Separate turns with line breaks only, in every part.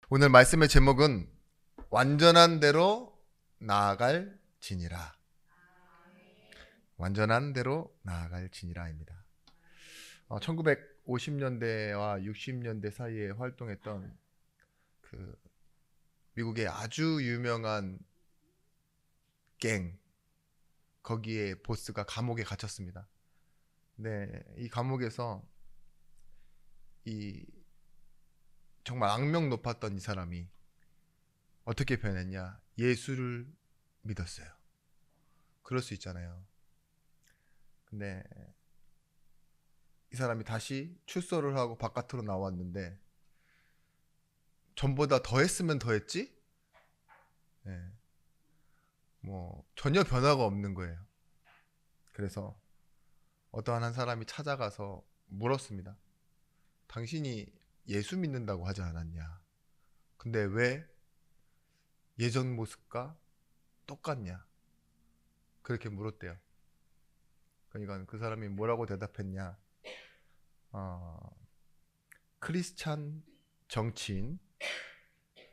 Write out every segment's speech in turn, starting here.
오늘 말씀의 제목은 완전한 대로 나아갈 지니라. 완전한 대로 나아갈 지니라입니다. 1950년대와 60년대 사이에 활동했던 그 미국의 아주 유명한 갱, 거기에 보스가 감옥에 갇혔습니다. 네, 이 감옥에서 이 정말 악명 높았던 이 사람이 어떻게 변했냐? 예수를 믿었어요. 그럴 수 있잖아요. 근데 이 사람이 다시 출소를 하고 바깥으로 나왔는데 전보다 더 했으면 더 했지? 네, 뭐 전혀 변화가 없는 거예요. 그래서 어떠한 한 사람이 찾아가서 물었습니다. 당신이 예수 믿는다고 하지 않았냐? 근데 왜 예전 모습과 똑같냐? 그렇게 물었대요. 그러니까 그 사람이 뭐라고 대답했냐? 어, 크리스찬 정치인,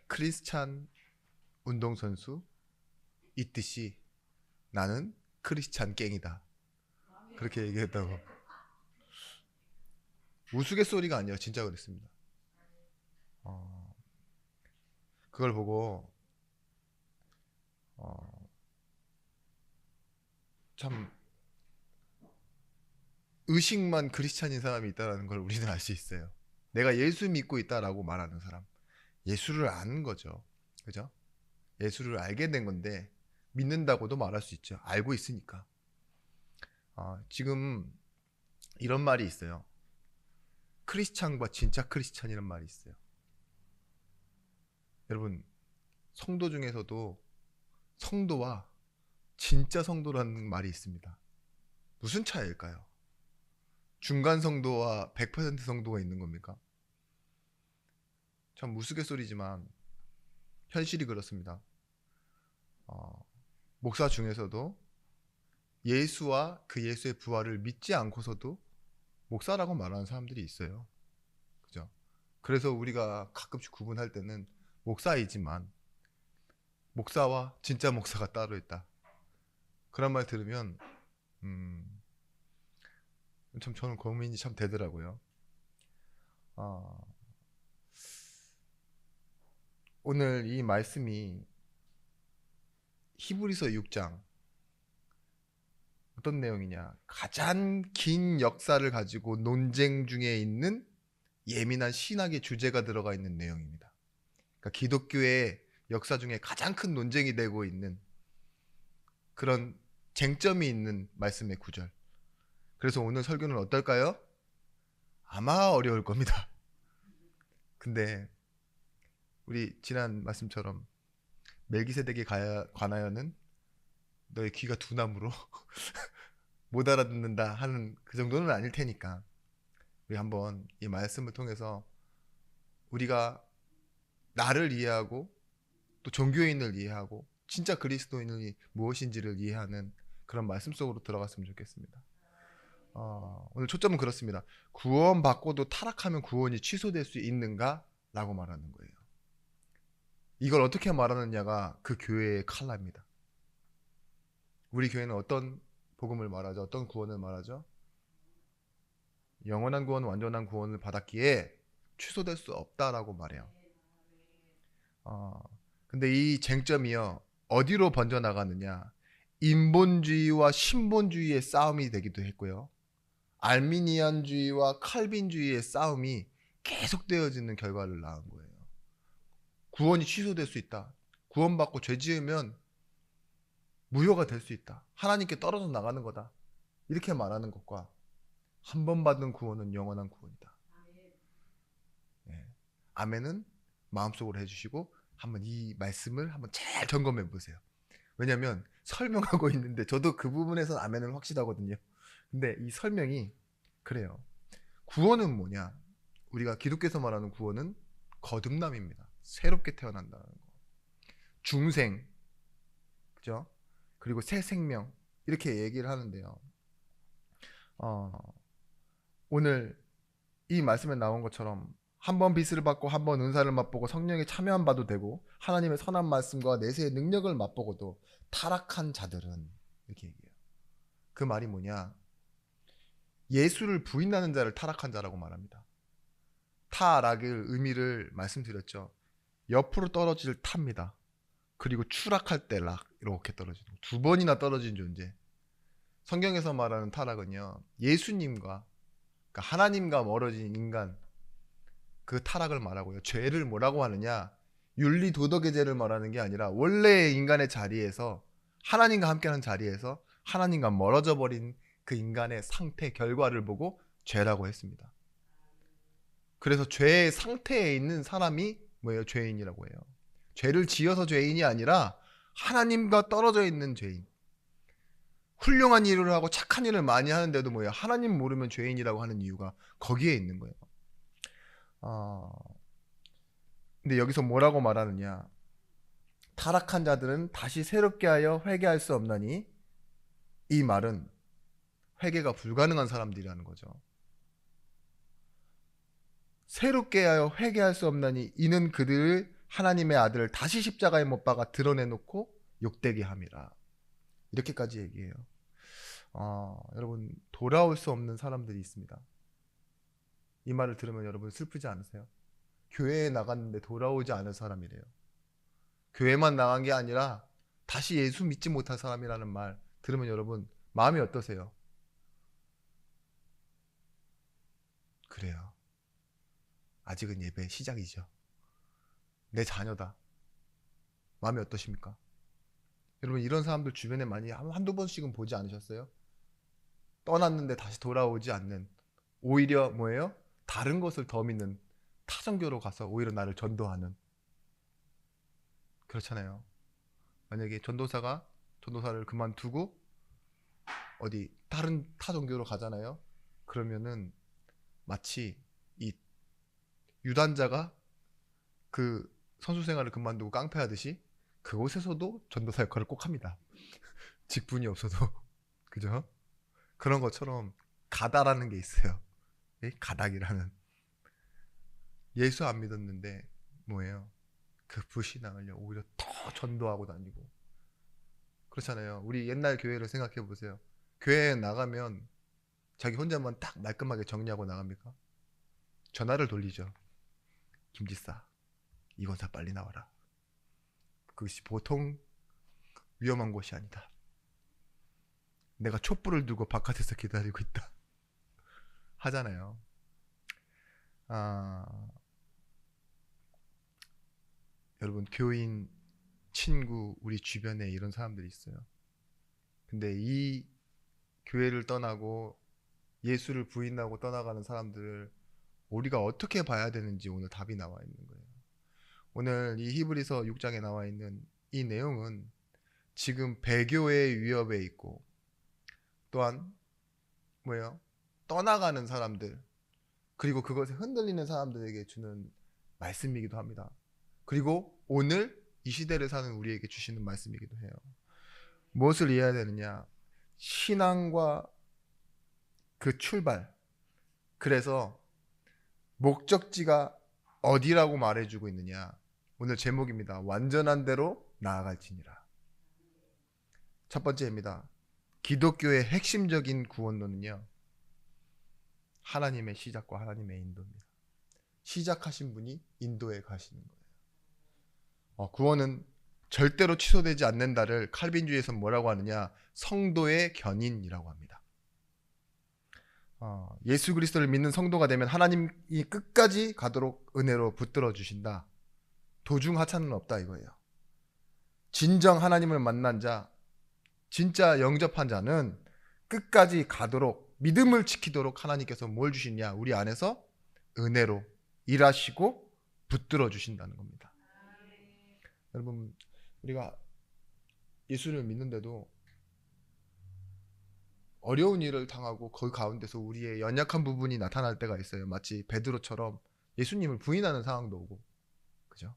크리스찬 운동선수 있듯이 나는 크리스찬 갱이다. 그렇게 얘기했다고. 우스갯소리가 아니라 진짜 그랬습니다. 어, 그걸 보고 어, 참 의식만 크리스찬인 사람이 있다는 걸 우리는 알 수 있어요. 내가 예수 믿고 있다라고 말하는 사람, 예수를 아는 거죠. 그죠? 예수를 알게 된 건데 믿는다고도 말할 수 있죠. 알고 있으니까. 지금 이런 말이 있어요. 크리스찬과 진짜 크리스찬이란 말이 있어요. 여러분, 성도 중에서도 성도와 진짜 성도라는 말이 있습니다. 무슨 차이일까요? 중간 성도와 100% 성도가 있는 겁니까? 참 우스갯소리지만 현실이 그렇습니다. 어, 목사 중에서도 예수와 그 예수의 부활을 믿지 않고서도 목사라고 말하는 사람들이 있어요. 그죠? 그래서 우리가 가끔씩 구분할 때는 목사이지만 목사와 진짜 목사가 따로 있다. 그런 말 들으면 음, 참 저는 고민이 참 되더라고요. 어, 오늘 이 말씀이 히브리서 6장 어떤 내용이냐? 가장 긴 역사를 가지고 논쟁 중에 있는 예민한 신학의 주제가 들어가 있는 내용입니다. 그러니까 기독교의 역사 중에 가장 큰 논쟁이 되고 있는 그런 쟁점이 있는 말씀의 구절. 그래서 오늘 설교는 어떨까요? 아마 어려울 겁니다. 근데 우리 지난 말씀처럼 멜기세덱에 관하여는 너의 귀가 둔함으로 못 알아듣는다 하는 그 정도는 아닐 테니까 우리 한번 이 말씀을 통해서 우리가 나를 이해하고 또 종교인을 이해하고 진짜 그리스도인이 무엇인지를 이해하는 그런 말씀 속으로 들어갔으면 좋겠습니다. 오늘 초점은 그렇습니다. 구원받고도 타락하면 구원이 취소될 수 있는가? 라고 말하는 거예요. 이걸 어떻게 말하느냐가 그 교회의 칼라입니다. 우리 교회는 어떤 복음을 말하죠? 어떤 구원을 말하죠? 영원한 구원, 완전한 구원을 받았기에 취소될 수 없다라고 말해요. 어, 근데 이 쟁점이요, 어디로 번져나가느냐? 인본주의와 신본주의의 싸움이 되기도 했고요. 알미니안주의와 칼빈주의의 싸움이 계속되어지는 결과를 낳은 거예요. 구원이 취소될 수 있다. 구원받고 죄 지으면 무효가 될 수 있다. 하나님께 떨어져 나가는 거다. 이렇게 말하는 것과 한 번 받은 구원은 영원한 구원이다. 예. 아멘은 마음속으로 해주시고 한번 이 말씀을 한번 잘 점검해 보세요. 왜냐하면 설명하고 있는데 저도 그 부분에서 아멘을 확실하거든요. 근데 이 설명이 그래요. 구원은 뭐냐? 우리가 기독교에서 말하는 구원은 거듭남입니다. 새롭게 태어난다는 거. 중생, 그죠? 그리고 새 생명 이렇게 얘기를 하는데요. 어, 오늘 이 말씀에 나온 것처럼 한 번 빚을 받고 한 번 은사를 맛보고 성령에 참여한 바도 되고 하나님의 선한 말씀과 내세의 능력을 맛보고도 타락한 자들은 이렇게 얘기해요. 그 말이 뭐냐? 예수를 부인하는 자를 타락한 자라고 말합니다. 타락의 의미를 말씀드렸죠. 옆으로 떨어질 탑니다. 그리고 추락할 때 락, 이렇게 떨어지는 거. 두 번이나 떨어진 존재. 성경에서 말하는 타락은요, 예수님과, 그러니까 하나님과 멀어진 인간, 그 타락을 말하고요. 죄를 뭐라고 하느냐? 윤리 도덕의 죄를 말하는 게 아니라 원래의 인간의 자리에서, 하나님과 함께하는 자리에서 하나님과 멀어져 버린 그 인간의 상태, 결과를 보고 죄라고 했습니다. 그래서 죄의 상태에 있는 사람이 뭐예요? 죄인이라고 해요. 죄를 지어서 죄인이 아니라 하나님과 떨어져 있는 죄인. 훌륭한 일을 하고 착한 일을 많이 하는데도 뭐예요? 하나님 모르면 죄인이라고 하는 이유가 거기에 있는 거예요. 근데 여기서 뭐라고 말하느냐? 타락한 자들은 다시 새롭게 하여 회개할 수 없나니, 이 말은 회개가 불가능한 사람들이라는 거죠. 새롭게 하여 회개할 수 없나니 이는 그들을 하나님의 아들을 다시 십자가에 못 박아 드러내놓고 욕되게 함이라. 이렇게까지 얘기해요. 여러분, 돌아올 수 없는 사람들이 있습니다. 이 말을 들으면 여러분 슬프지 않으세요? 교회에 나갔는데 돌아오지 않은 사람이래요. 교회만 나간 게 아니라 다시 예수 믿지 못한 사람이라는 말 들으면 여러분 마음이 어떠세요? 그래요. 아직은 예배 시작이죠. 내 자녀다. 마음이 어떠십니까? 여러분, 이런 사람들 주변에 많이 한두 번씩은 보지 않으셨어요? 떠났는데 다시 돌아오지 않는, 오히려 뭐예요? 다른 것을 더 믿는, 타종교로 가서 오히려 나를 전도하는. 그렇잖아요. 만약에 전도사를 그만두고 어디 다른 타종교로 가잖아요. 그러면은 마치 이 유단자가 그 선수 생활을 그만두고 깡패하듯이 그곳에서도 전도사 역할을 꼭 합니다. 직분이 없어도. 그죠? 그런 것처럼 가다라는 게 있어요. 가닥이라는. 예수 안 믿었는데 뭐예요? 그 불신앙을요 오히려 더 전도하고 다니고. 그렇잖아요. 우리 옛날 교회를 생각해 보세요. 교회에 나가면 자기 혼자만 딱 말끔하게 정리하고 나갑니까? 전화를 돌리죠. 김지사, 이 권사 빨리 나와라. 그것이 보통 위험한 곳이 아니다. 내가 촛불을 두고 바깥에서 기다리고 있다. 하잖아요. 여러분, 교인, 친구, 우리 주변에 이런 사람들이 있어요. 근데 이 교회를 떠나고 예수를 부인하고 떠나가는 사람들을 우리가 어떻게 봐야 되는지 오늘 답이 나와 있는 거예요. 오늘 이 히브리서 6장에 나와 있는 이 내용은 지금 배교의 위협에 있고, 또한 뭐예요? 떠나가는 사람들, 그리고 그것에 흔들리는 사람들에게 주는 말씀이기도 합니다. 그리고 오늘 이 시대를 사는 우리에게 주시는 말씀이기도 해요. 무엇을 이해해야 되느냐? 신앙과 그 출발. 그래서 목적지가 어디라고 말해주고 있느냐? 오늘 제목입니다. 완전한 대로 나아갈지니라. 첫 번째입니다. 기독교의 핵심적인 구원론은요, 하나님의 시작과 하나님의 인도입니다. 시작하신 분이 인도에 가시는 거예요. 구원은 절대로 취소되지 않는다를 칼빈주의에서는 뭐라고 하느냐? 성도의 견인이라고 합니다. 예수 그리스도를 믿는 성도가 되면 하나님이 끝까지 가도록 은혜로 붙들어 주신다. 도중 하차는 없다 이거예요. 진정 하나님을 만난 자, 진짜 영접한 자는 끝까지 가도록, 믿음을 지키도록 하나님께서 뭘 주시냐? 우리 안에서 은혜로 일하시고 붙들어 주신다는 겁니다. 여러분, 우리가 예수를 믿는데도 어려운 일을 당하고 그 가운데서 우리의 연약한 부분이 나타날 때가 있어요. 마치 베드로처럼 예수님을 부인하는 상황도 오고. 그죠?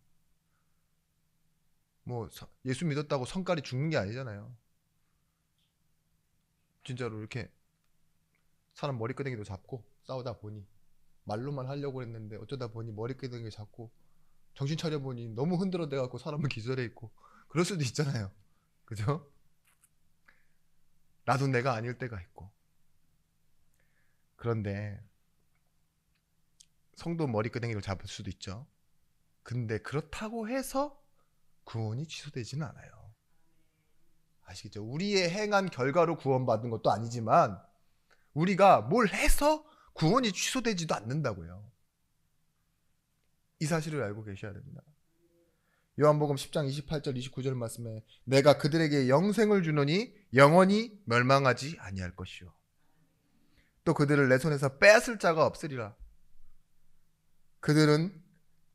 뭐 예수 믿었다고 성깔이 죽는 게 아니잖아요. 진짜로 이렇게 사람 머리끄댕이도 잡고 싸우다 보니 말로만 하려고 했는데 어쩌다 보니 머리끄댕이 잡고 정신 차려보니 너무 흔들어대갖고 사람은 기절해 있고 그럴 수도 있잖아요. 그죠? 나도 내가 아닐 때가 있고. 그런데 성도 머리끄댕이를 잡을 수도 있죠. 근데 그렇다고 해서 구원이 취소되지는 않아요. 아시겠죠? 우리의 행한 결과로 구원받은 것도 아니지만 우리가 뭘 해서 구원이 취소되지도 않는다고요. 이 사실을 알고 계셔야 됩니다. 요한복음 10장 28절 29절 말씀에 내가 그들에게 영생을 주노니 영원히 멸망하지 아니할 것이요 또 그들을 내 손에서 빼앗을 자가 없으리라. 그들은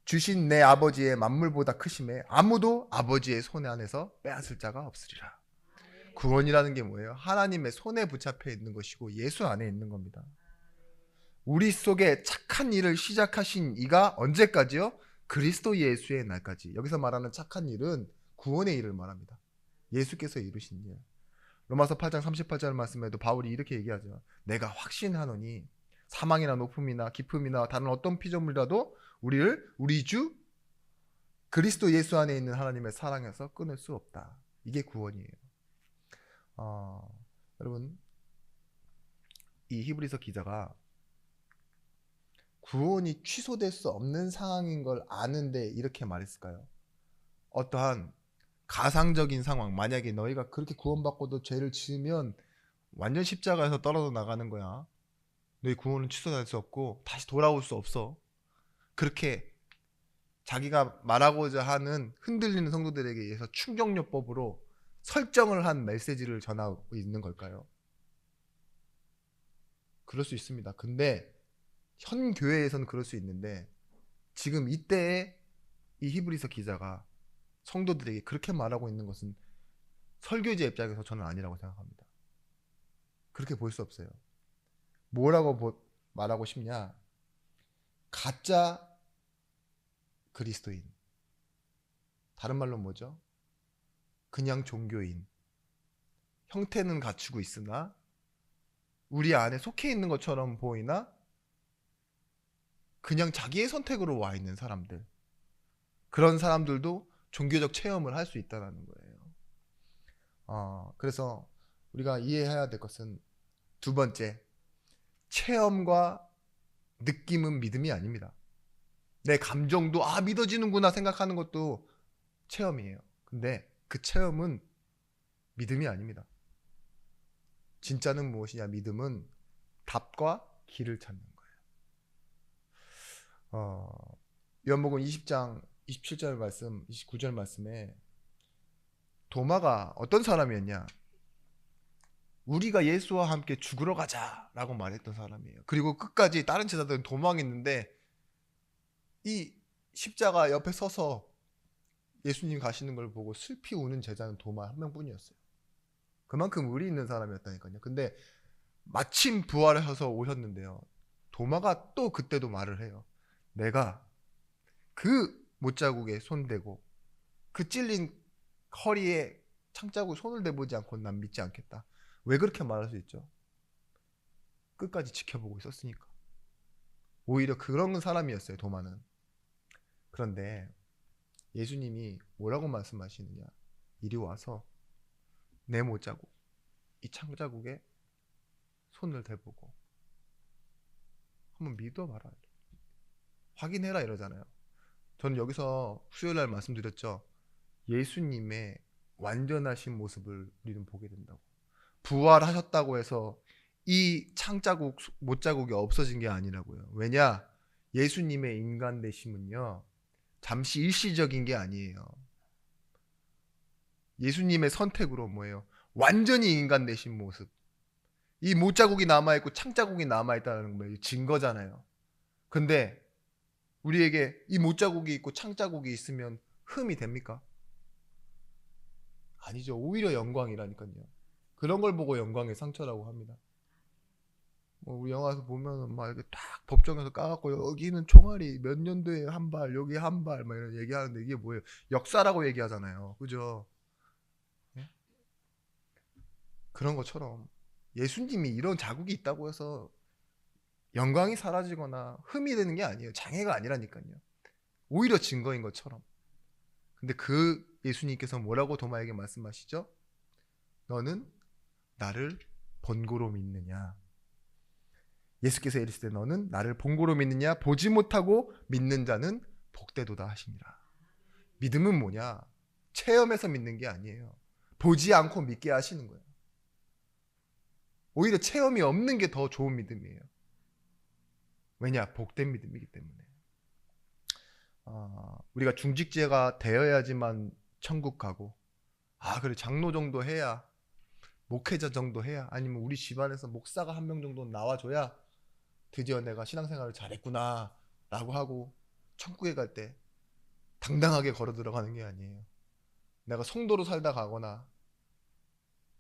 주신 내 아버지의 만물보다 크심에 아무도 아버지의 손 안에서 빼앗을 자가 없으리라. 구원이라는 게 뭐예요? 하나님의 손에 붙잡혀 있는 것이고 예수 안에 있는 겁니다. 우리 속에 착한 일을 시작하신 이가 언제까지요? 그리스도 예수의 날까지. 여기서 말하는 착한 일은 구원의 일을 말합니다. 예수께서 이루신 일. 로마서 8장 38절 말씀에도 바울이 이렇게 얘기하죠. 내가 확신하노니 사망이나 높음이나 깊음이나 다른 어떤 피조물이라도 우리를 우리 주 그리스도 예수 안에 있는 하나님의 사랑에서 끊을 수 없다. 이게 구원이에요. 여러분, 이 히브리서 기자가 구원이 취소될 수 없는 상황인 걸 아는데 이렇게 말했을까요? 어떠한 가상적인 상황, 만약에 너희가 그렇게 구원받고도 죄를 지으면 완전 십자가에서 떨어져 나가는 거야. 너희 구원은 취소될 수 없고 다시 돌아올 수 없어. 그렇게 자기가 말하고자 하는 흔들리는 성도들에게 의해서 충격요법으로 설정을 한 메시지를 전하고 있는 걸까요? 그럴 수 있습니다. 근데 현 교회에서는 그럴 수 있는데 지금 이때에 이 히브리서 기자가 성도들에게 그렇게 말하고 있는 것은 설교자 입장에서 저는 아니라고 생각합니다. 그렇게 볼 수 없어요. 뭐라고 말하고 싶냐? 가짜 그리스도인. 다른 말로 뭐죠? 그냥 종교인. 형태는 갖추고 있으나 우리 안에 속해 있는 것처럼 보이나 그냥 자기의 선택으로 와 있는 사람들. 그런 사람들도 종교적 체험을 할 수 있다는 거예요. 그래서 우리가 이해해야 될 것은 두 번째, 체험과 느낌은 믿음이 아닙니다. 내 감정도 믿어지는구나 생각하는 것도 체험이에요. 근데 그 체험은 믿음이 아닙니다. 진짜는 무엇이냐? 믿음은 답과 길을 찾는 거예요. 요한복음 20장 27절 말씀, 29절 말씀에 도마가 어떤 사람이었냐? 우리가 예수와 함께 죽으러 가자라고 말했던 사람이에요. 그리고 끝까지 다른 제자들은 도망했는데 이 십자가 옆에 서서 예수님 가시는 걸 보고 슬피 우는 제자는 도마 한 명뿐이었어요. 그만큼 의리 있는 사람이었다니까요. 근데 마침 부활하셔서 오셨는데요. 도마가 또 그때도 말을 해요. 내가 그 못자국에 손대고 그 찔린 허리에 창자국 손을 대보지 않고 난 믿지 않겠다. 왜 그렇게 말할 수 있죠? 끝까지 지켜보고 있었으니까. 오히려 그런 사람이었어요, 도마는. 그런데 예수님이 뭐라고 말씀하시느냐? 이리 와서 내 못자국, 이 창자국에 손을 대보고 한번 믿어봐라. 확인해라 이러잖아요. 저는 여기서 수요일날 말씀드렸죠. 예수님의 완전하신 모습을 우리는 보게 된다고. 부활하셨다고 해서 이 창자국, 못자국이 없어진 게 아니라고요. 왜냐? 예수님의 인간 되심은요, 잠시 일시적인 게 아니에요. 예수님의 선택으로 뭐예요? 완전히 인간 되신 모습. 이 못자국이 남아있고 창자국이 남아있다는 거예요. 증거잖아요. 근데 우리에게 이 못자국이 있고 창자국이 있으면 흠이 됩니까? 아니죠. 오히려 영광이라니까요. 그런 걸 보고 영광의 상처라고 합니다. 뭐 우리 영화에서 보면은 막 이렇게 딱 법정에서 까갖고 여기는 총알이 몇 년도에 한 발, 여기 한 발, 막 이런 얘기하는데 이게 뭐예요? 역사라고 얘기하잖아요. 그죠? 예? 그런 것처럼 예수님이 이런 자국이 있다고 해서 영광이 사라지거나 흠이 되는 게 아니에요. 장애가 아니라니까요. 오히려 증거인 것처럼. 근데 그 예수님께서 뭐라고 도마에게 말씀하시죠? 너는 나를 본고로 믿느냐? 예수께서 이르시되 너는 나를 본고로 믿느냐? 보지 못하고 믿는 자는 복되도다 하시니라. 믿음은 뭐냐? 체험해서 믿는 게 아니에요. 보지 않고 믿게 하시는 거예요. 오히려 체험이 없는 게 더 좋은 믿음이에요. 왜냐? 복된 믿음이기 때문에. 우리가 중직제가 되어야지만 천국 가고, 그래 장로 정도 해야, 목회자 정도 해야, 아니면 우리 집안에서 목사가 한 명 정도 나와줘야 드디어 내가 신앙생활을 잘했구나 라고 하고 천국에 갈 때 당당하게 걸어 들어가는 게 아니에요. 내가 성도로 살다 가거나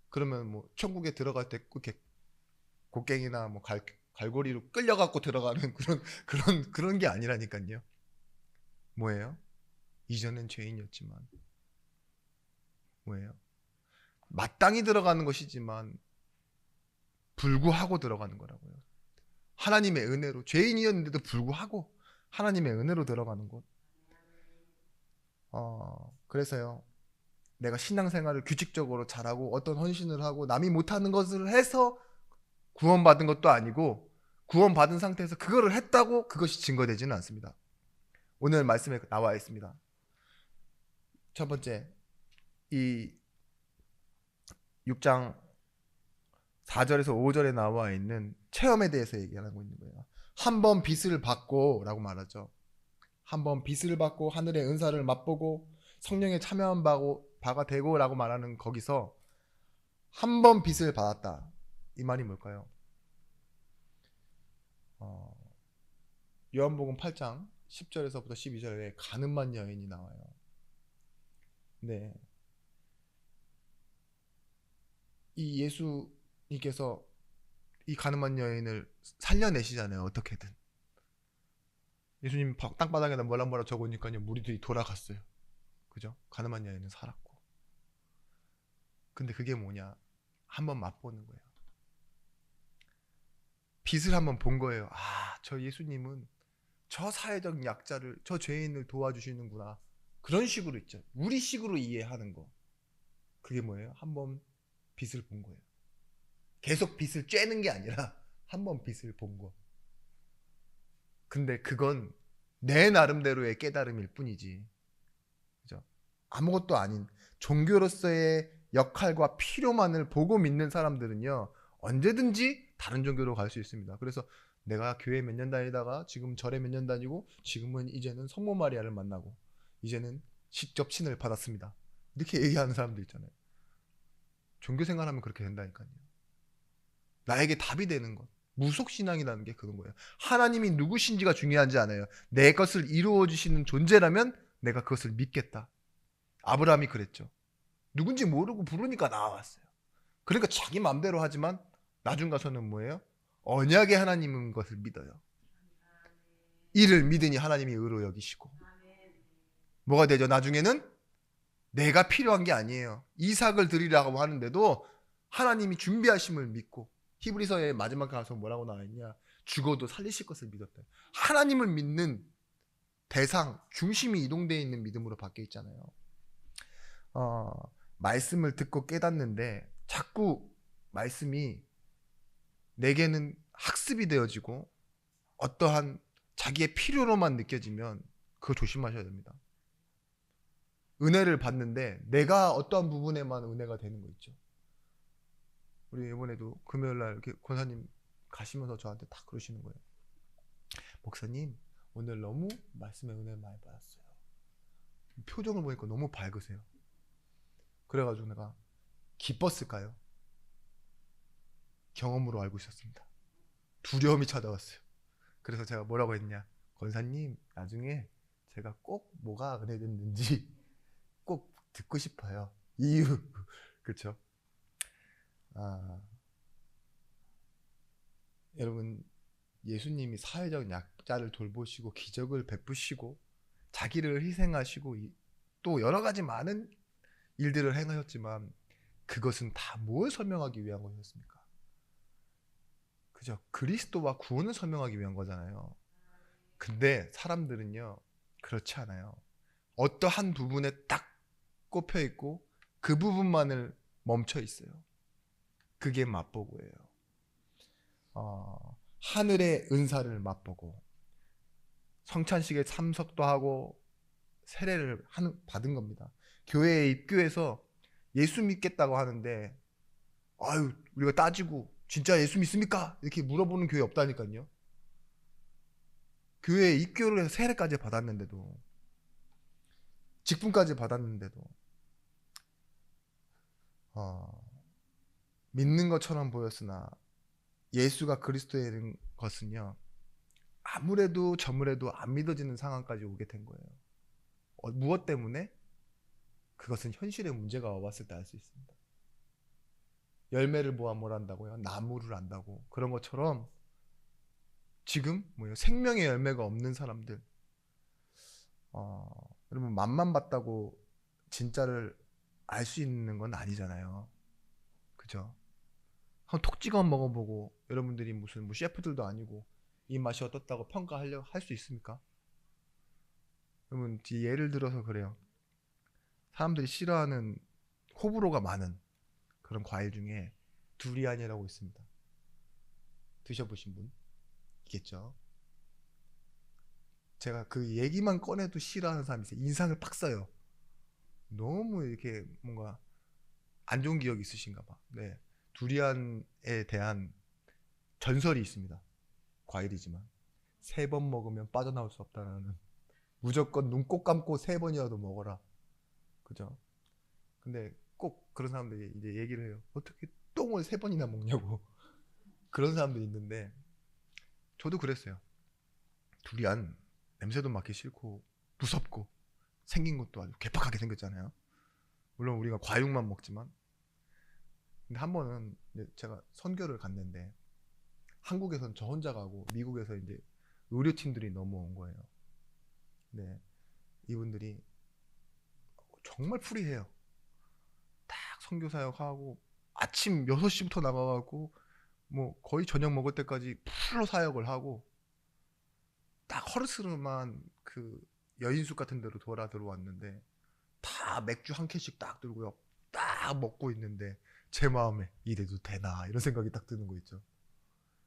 그러면 뭐 천국에 들어갈 때 이렇게 곡괭이나 뭐 갈고리로 끌려갖고 들어가는 그런 게 아니라니까요. 뭐예요? 이전엔 죄인이었지만 뭐예요? 마땅히 들어가는 것이지만 불구하고 들어가는 거라고요. 하나님의 은혜로, 죄인이었는데도 불구하고 하나님의 은혜로 들어가는 것. 그래서요, 내가 신앙생활을 규칙적으로 잘하고 어떤 헌신을 하고 남이 못하는 것을 해서 구원받은 것도 아니고, 구원받은 상태에서 그거를 했다고 그것이 증거되지는 않습니다. 오늘 말씀에 나와 있습니다. 첫 번째, 이 6장 4절에서 5절에 나와 있는 체험에 대해서 얘기하고 있는 거예요. 한 번 빚을 받고 라고 말하죠. 한 번 빚을 받고 하늘의 은사를 맛보고 성령에 참여한 바가 되고 라고 말하는 거기서 한 번 빚을 받았다. 이 말이 뭘까요? 요한복음 8장 10절에서부터 12절에 가늠한 여인이 나와요. 네. 이 예수님께서 이 가늠한 여인을 살려내시잖아요. 어떻게든. 예수님 땅바닥에다 뭐라 적으니까요. 무리들이 돌아갔어요. 그죠? 가늠한 여인은 살았고. 근데 그게 뭐냐? 한번 맛보는 거예요. 빛을 한번 본 거예요. 저 예수님은 저 사회적 약자를, 저 죄인을 도와주시는구나. 그런 식으로 있죠. 우리 식으로 이해하는 거. 그게 뭐예요? 한번 빛을 본 거예요. 계속 빛을 쬐는 게 아니라 한번 빛을 본 거. 근데 그건 내 나름대로의 깨달음일 뿐이지. 그죠? 아무것도 아닌 종교로서의 역할과 필요만을 보고 믿는 사람들은요, 언제든지 다른 종교로 갈 수 있습니다. 그래서 내가 교회 몇 년 다니다가 지금 절에 몇 년 다니고 지금은 이제는 성모 마리아를 만나고 이제는 직접 친을 받았습니다. 이렇게 얘기하는 사람들 있잖아요. 종교 생활하면 그렇게 된다니까요. 나에게 답이 되는 것. 무속신앙이라는 게 그런 거예요. 하나님이 누구신지가 중요하지 않아요. 내 것을 이루어 주시는 존재라면 내가 그것을 믿겠다. 아브라함이 그랬죠. 누군지 모르고 부르니까 나와왔어요. 그러니까 자기 마음대로 하지만 나중 가서는 뭐예요? 언약의 하나님인 것을 믿어요. 이를 믿으니 하나님이 의로 여기시고. 뭐가 되죠? 나중에는 내가 필요한 게 아니에요. 이삭을 드리라고 하는데도 하나님이 준비하심을 믿고, 히브리서의 마지막 가서 뭐라고 나와 있냐? 죽어도 살리실 것을 믿었다. 하나님을 믿는 대상, 중심이 이동되어 있는 믿음으로 바뀌어 있잖아요. 말씀을 듣고 깨닫는데 자꾸 말씀이 내게는 학습이 되어지고 어떠한 자기의 필요로만 느껴지면 그거 조심하셔야 됩니다. 은혜를 받는데 내가 어떠한 부분에만 은혜가 되는 거 있죠. 우리 이번에도 금요일날 이렇게 권사님 가시면서 저한테 딱 그러시는 거예요. 목사님, 오늘 너무 말씀의 은혜를 많이 받았어요. 표정을 보니까 너무 밝으세요. 그래가지고 내가 기뻤을까요? 경험으로 알고 있었습니다. 두려움이 찾아왔어요. 그래서 제가 뭐라고 했냐? 권사님, 나중에 제가 꼭 뭐가 은혜됐는지 꼭 듣고 싶어요. 이유. 그렇죠? 여러분, 예수님이 사회적 약자를 돌보시고 기적을 베푸시고 자기를 희생하시고 또 여러 가지 많은 일들을 행하셨지만 그것은 다 뭘 설명하기 위한 것이었습니까? 그죠? 그리스도와 구원을 설명하기 위한 거잖아요. 근데 사람들은요, 그렇지 않아요. 어떠한 부분에 딱 꼽혀 있고 그 부분만을 멈춰 있어요. 그게 맛보고예요. 하늘의 은사를 맛보고 성찬식에 참석도 하고 세례를 받은 겁니다. 교회에 입교해서 예수 믿겠다고 하는데 아유 우리가 따지고 진짜 예수 믿습니까? 이렇게 물어보는 교회 없다니까요. 교회에 입교를 해서 세례까지 받았는데도 직분까지 받았는데도 믿는 것처럼 보였으나 예수가 그리스도인 것은요 아무래도 저무래도 안 믿어지는 상황까지 오게 된 거예요. 무엇 때문에? 그것은 현실의 문제가 와봤을 때 알 수 있습니다. 열매를 모아 뭘 한다고요? 나무를 한다고. 그런 것처럼 지금 뭐예요? 생명의 열매가 없는 사람들. 여러분 맛만 봤다고 진짜를 알 수 있는 건 아니잖아요. 그죠? 한번 톡 찍어 먹어보고 여러분들이 무슨 뭐 셰프들도 아니고 이 맛이 어떻다고 평가하려 할 수 있습니까? 여러분 예를 들어서 그래요. 사람들이 싫어하는 호불호가 많은 그런 과일 중에 두리안이라고 있습니다. 드셔보신 분 있겠죠? 제가 그 얘기만 꺼내도 싫어하는 사람이 있어요. 인상을 팍 써요. 너무 이렇게 뭔가 안 좋은 기억이 있으신가 봐. 네. 두리안에 대한 전설이 있습니다. 과일이지만 3번 먹으면 빠져나올 수 없다는 무조건 눈 꼭 감고 3번이라도 먹어라. 그죠? 근데 꼭 그런 사람들이 이제 얘기를 해요. 어떻게 똥을 3번이나 먹냐고. 그런 사람들이 있는데 저도 그랬어요. 두리안 냄새도 맡기 싫고 무섭고 생긴 것도 아주 괴팍하게 생겼잖아요. 물론 우리가 과육만 먹지만 근데 한 번은 제가 선교를 갔는데 한국에서는 저 혼자 가고 미국에서 이제 의료팀들이 넘어온 거예요. 네, 이분들이 정말 프리해요. 딱 선교 사역하고 아침 6시부터 나가가고 뭐 거의 저녁 먹을 때까지 풀로 사역을 하고 딱 허르스름한 그 여인숙 같은 데로 돌아 들어왔는데 다 맥주 한 캔씩 딱 들고요. 딱 먹고 있는데 제 마음에 이래도 되나 이런 생각이 딱 드는 거 있죠.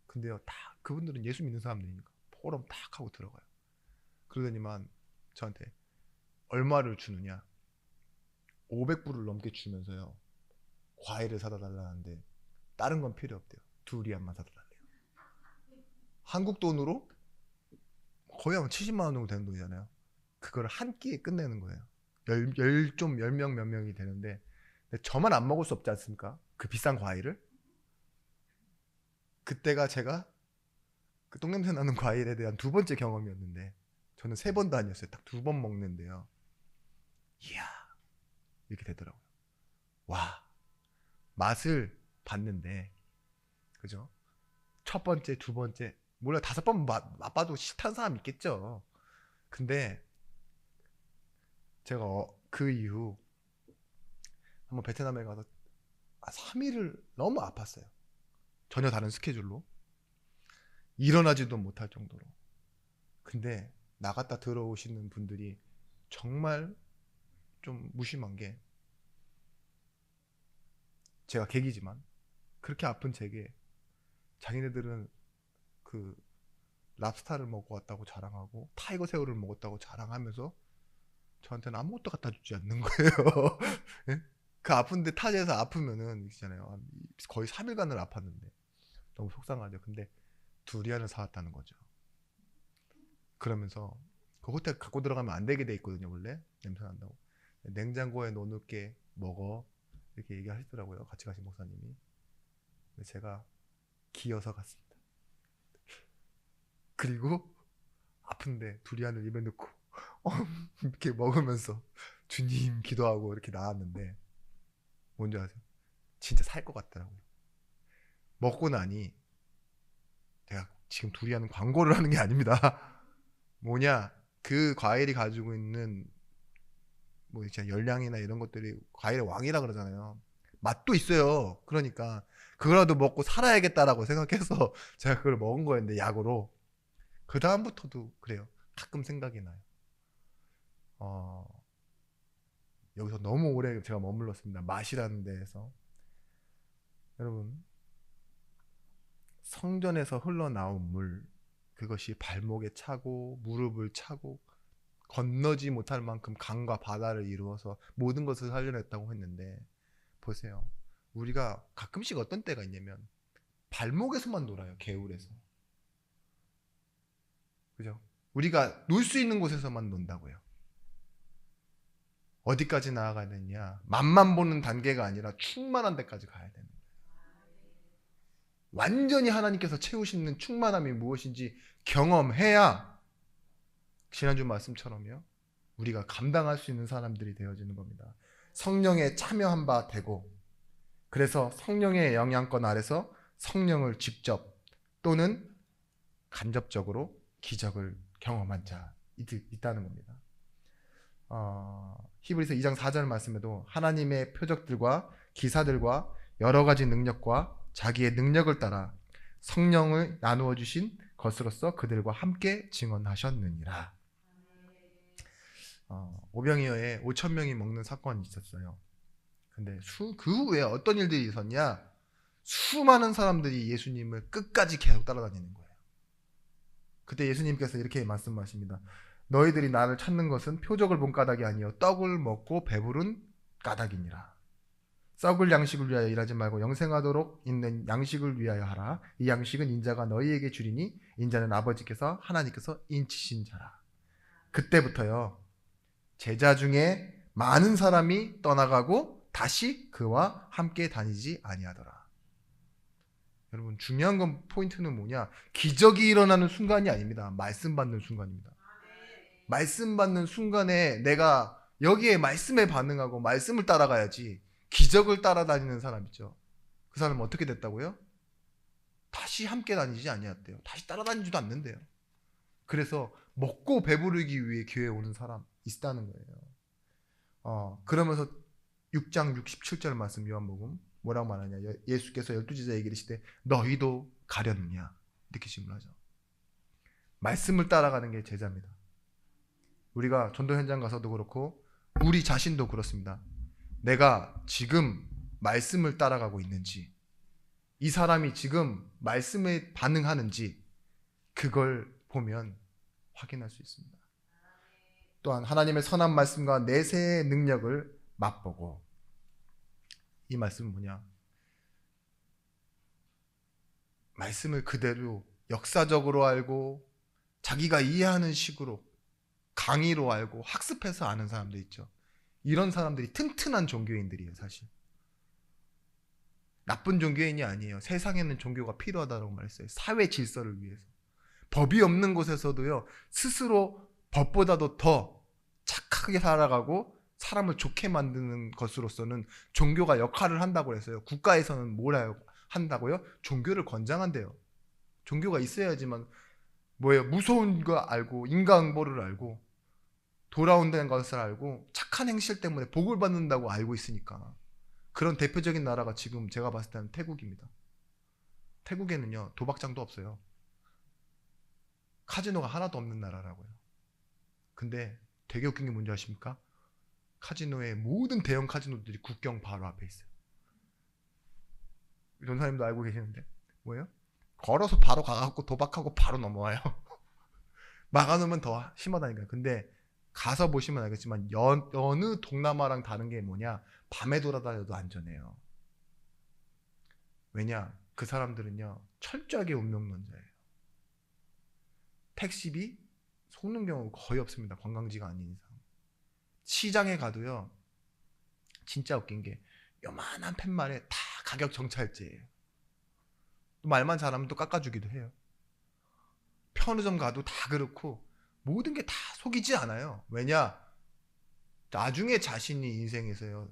근데요, 다 그분들은 예수 믿는 사람들이니까 포럼 딱 하고 들어가요. 그러더니만 저한테 얼마를 주느냐 500불을 넘게 주면서요 과일을 사다 달라는데 다른 건 필요 없대요. 두리안만 사다 달래요. 한국 돈으로 거의 한 70만 원 정도 되는 돈이잖아요. 그걸 한 끼에 끝내는 거예요. 열 명 몇 명이 되는데 저만 안 먹을 수 없지 않습니까? 그 비싼 과일을. 그때가 제가 그 똥냄새 나는 과일에 대한 2번째 경험이었는데 저는 3번도 아니었어요. 딱 2번 먹는데요. 이야 이렇게 되더라고요. 와 맛을 봤는데 그죠? 첫 번째, 2번째 몰라 5번 맛봐도 싫다는 사람 있겠죠. 근데 제가 그 이후 한번 베트남에 가서 3일을 너무 아팠어요. 전혀 다른 스케줄로 일어나지도 못할 정도로. 근데 나갔다 들어오시는 분들이 정말 좀 무심한 게 제가 객이지만 그렇게 아픈 제게 자기네들은 그 랍스타를 먹어왔다고 자랑하고 타이거 새우를 먹었다고 자랑하면서 저한테는 아무것도 갖다 주지 않는 거예요. 예? 그 아픈데 타지에서 아프면은 있잖아요. 거의 3일간을 아팠는데 너무 속상하죠. 근데 두리안을 사왔다는 거죠. 그러면서 그 호텔 갖고 들어가면 안 되게 돼 있거든요. 원래 냄새 난다고. 냉장고에 넣어놓게 먹어 이렇게 얘기하시더라고요. 같이 가신 목사님이. 제가 기어서 갔습니다. 그리고 아픈데 두리안을 입에 넣고 이렇게 먹으면서 주님 기도하고 이렇게 나왔는데 뭔지 아세요? 진짜 살 것 같더라고요. 먹고 나니 제가 지금 두리안 광고를 하는 게 아닙니다. 뭐냐 그 과일이 가지고 있는 뭐 진짜 열량이나 이런 것들이 과일의 왕이라 그러잖아요. 맛도 있어요. 그러니까 그거라도 먹고 살아야겠다라고 생각해서 제가 그걸 먹은 거였는데, 약으로. 그 다음부터도 그래요. 가끔 생각이 나요. 어, 여기서 너무 오래 제가 머물렀습니다. 맛이라는 데에서. 여러분, 성전에서 흘러나온 물, 그것이 발목에 차고 무릎을 차고 건너지 못할 만큼 강과 바다를 이루어서 모든 것을 살려냈다고 했는데, 보세요. 우리가 가끔씩 어떤 때가 있냐면 발목에서만 놀아요. 개울에서. 그죠? 우리가 놀 수 있는 곳에서만 논다고요. 어디까지 나아가야 되느냐? 맛만 보는 단계가 아니라 충만한 데까지 가야 되는 거예요. 완전히 하나님께서 채우시는 충만함이 무엇인지 경험해야 지난주 말씀처럼요, 우리가 감당할 수 있는 사람들이 되어지는 겁니다. 성령에 참여한 바 되고, 그래서 성령의 영향권 아래서 성령을 직접 또는 간접적으로 기적을 경험한 자 있다는 겁니다. 히브리서 2장 4절 말씀에도 하나님의 표적들과 기사들과 여러 가지 능력과 자기의 능력을 따라 성령을 나누어 주신 것으로서 그들과 함께 증언하셨느니라. 오병이어에 5천 명이 먹는 사건이 있었어요. 근데 그 후에 어떤 일들이 있었냐? 수많은 사람들이 예수님을 끝까지 계속 따라다니는 거예요. 그때 예수님께서 이렇게 말씀하십니다. 너희들이 나를 찾는 것은 표적을 본 까닭이 아니요 떡을 먹고 배부른 까닭이니라. 썩을 양식을 위하여 일하지 말고 영생하도록 있는 양식을 위하여 하라. 이 양식은 인자가 너희에게 주리니 인자는 아버지께서 하나님께서 인치신 자라. 그때부터요, 제자 중에 많은 사람이 떠나가고 다시 그와 함께 다니지 아니하더라. 여러분, 중요한 건, 포인트는 뭐냐? 기적이 일어나는 순간이 아닙니다. 말씀 받는 순간입니다. 말씀 받는 순간에 내가 여기에 말씀에 반응하고 말씀을 따라가야지. 기적을 따라다니는 사람 있죠. 그 사람은 어떻게 됐다고요? 다시 함께 다니지 아니었대요. 다시 따라다니지도 않는데요. 그래서 먹고 배부르기 위해 교회에 오는 사람 있다는 거예요. 그러면서 6장 67절 말씀 요한복음 뭐라고 말하냐? 예수께서 12제자에게 이르시되 너희도 가렸느냐? 이렇게 질문하죠. 말씀을 따라가는 게 제자입니다. 우리가 전도 현장 가서도 그렇고 우리 자신도 그렇습니다. 내가 지금 말씀을 따라가고 있는지, 이 사람이 지금 말씀에 반응하는지, 그걸 보면 확인할 수 있습니다. 또한 하나님의 선한 말씀과 내세의 능력을 맛보고, 이 말씀은 뭐냐? 말씀을 그대로 역사적으로 알고 자기가 이해하는 식으로 강의로 알고 학습해서 아는 사람들 있죠. 이런 사람들이 튼튼한 종교인들이에요. 사실 나쁜 종교인이 아니에요. 세상에는 종교가 필요하다고 말했어요. 사회 질서를 위해서. 법이 없는 곳에서도요, 스스로 법보다도 더 착하게 살아가고 사람을 좋게 만드는 것으로서는 종교가 역할을 한다고 했어요. 국가에서는 뭘 한다고요? 종교를 권장한대요. 종교가 있어야지만 뭐예요? 무서운 거 알고 인과응보를 알고 돌아온다는 것을 알고 착한 행실 때문에 복을 받는다고 알고 있으니까. 그런 대표적인 나라가 지금 제가 봤을 때는 태국입니다. 태국에는요, 도박장도 없어요. 카지노가 하나도 없는 나라라고요. 근데 되게 웃긴 게 뭔지 아십니까? 카지노의 모든 대형 카지노들이 국경 바로 앞에 있어요. 전사님도 알고 계시는데 뭐예요? 걸어서 바로 가갖고 도박하고 바로 넘어와요. 막아놓으면 더 심하다니까요. 근데 가서 보시면 알겠지만 어느 동남아랑 다른 게 뭐냐? 밤에 돌아다녀도 안전해요. 왜냐? 그 사람들은요, 철저하게 운명론자예요. 택시비 속는 경우 거의 없습니다. 관광지가 아닌 이상. 시장에 가도요, 진짜 웃긴 게 요만한 팻말에 다 가격 정찰제예요. 말만 잘하면 또 깎아주기도 해요. 편의점 가도 다 그렇고 모든 게 다 속이지 않아요. 왜냐? 나중에 자신이 인생에서요,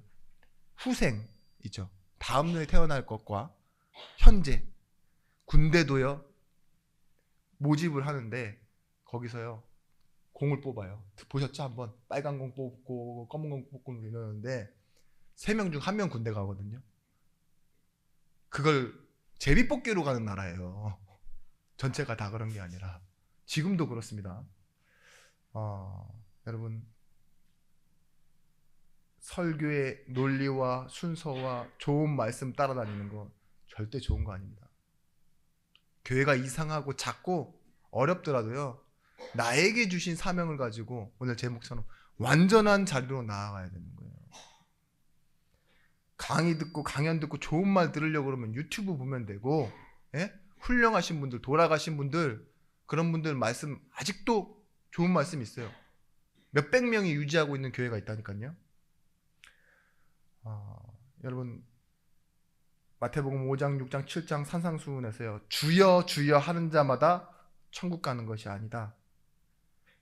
후생 있죠. 다음날 태어날 것과 현재 군대도요, 모집을 하는데 거기서요 공을 뽑아요. 보셨죠? 한번 빨간 공 뽑고 검은 공 뽑고 이러는데 3명 중 1명 군대 가거든요. 그걸 제비뽑기로 가는 나라예요. 전체가 다 그런 게 아니라. 지금도 그렇습니다. 여러분, 설교의 논리와 순서와 좋은 말씀 따라다니는 거 절대 좋은 거 아닙니다. 교회가 이상하고 작고 어렵더라도요, 나에게 주신 사명을 가지고 오늘 제목처럼 완전한 자리로 나아가야 되는 거예요. 강의 듣고 강연 듣고 좋은 말 들으려고 그러면 유튜브 보면 되고, 예? 훌륭하신 분들, 돌아가신 분들, 그런 분들 말씀 아직도 좋은 말씀 있어요. 몇백 명이 유지하고 있는 교회가 있다니까요. 여러분, 마태복음 5장, 6장, 7장 산상수훈에서요, 주여 주여 하는 자마다 천국 가는 것이 아니다.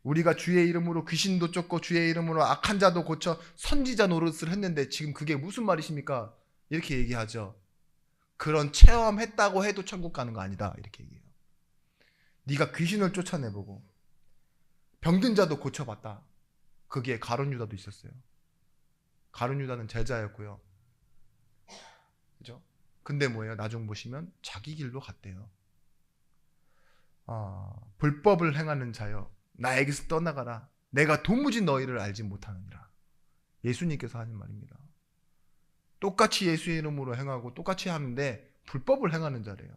우리가 주의 이름으로 귀신도 쫓고 주의 이름으로 악한 자도 고쳐 선지자 노릇을 했는데 지금 그게 무슨 말이십니까? 이렇게 얘기하죠. 그런 체험했다고 해도 천국 가는 거 아니다. 이렇게 얘기해요. 네가 귀신을 쫓아내보고 병든 자도 고쳐봤다. 거기에 가룟 유다도 있었어요. 가룟 유다는 제자였고요. 그죠? 근데 뭐예요? 나중 보시면 자기 길로 갔대요. 불법을 행하는 자여, 나에게서 떠나가라. 내가 도무지 너희를 알지 못하느니라. 예수님께서 하는 말입니다. 똑같이 예수의 이름으로 행하고 똑같이 하는데 불법을 행하는 자래요.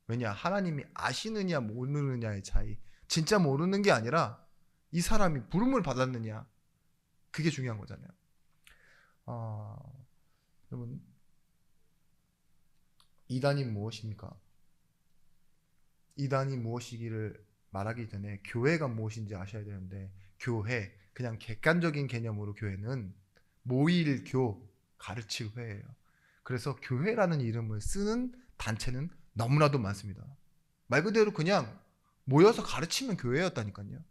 왜냐? 하나님이 아시느냐 모르느냐의 차이. 진짜 모르는 게 아니라 이 사람이 부름을 받았느냐, 그게 중요한 거잖아요. 여러분, 이단이 무엇입니까? 이단이 무엇이기를 말하기 전에 교회가 무엇인지 아셔야 되는데, 교회, 그냥 객관적인 개념으로 교회는 모일교, 가르칠 회예요. 그래서 교회라는 이름을 쓰는 단체는 너무나도 많습니다. 말 그대로 그냥 모여서 가르치면 교회였다니까요.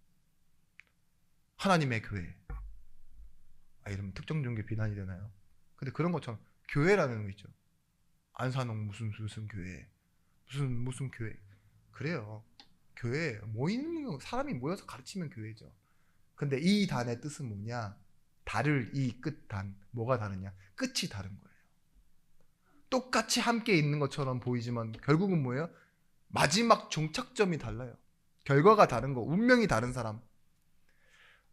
하나님의 교회. 이러면 특정 종교 비난이 되나요? 근데 그런 것처럼 교회라는 거 있죠. 안산홍 무슨 교회, 무슨 교회. 그래요. 교회 모이는, 사람이 모여서 가르치면 교회죠. 근데 이 단의 뜻은 뭐냐? 다를 이 끝단, 뭐가 다르냐? 끝이 다른 거예요. 똑같이 함께 있는 것처럼 보이지만 결국은 뭐예요? 마지막 종착점이 달라요. 결과가 다른 거, 운명이 다른 사람.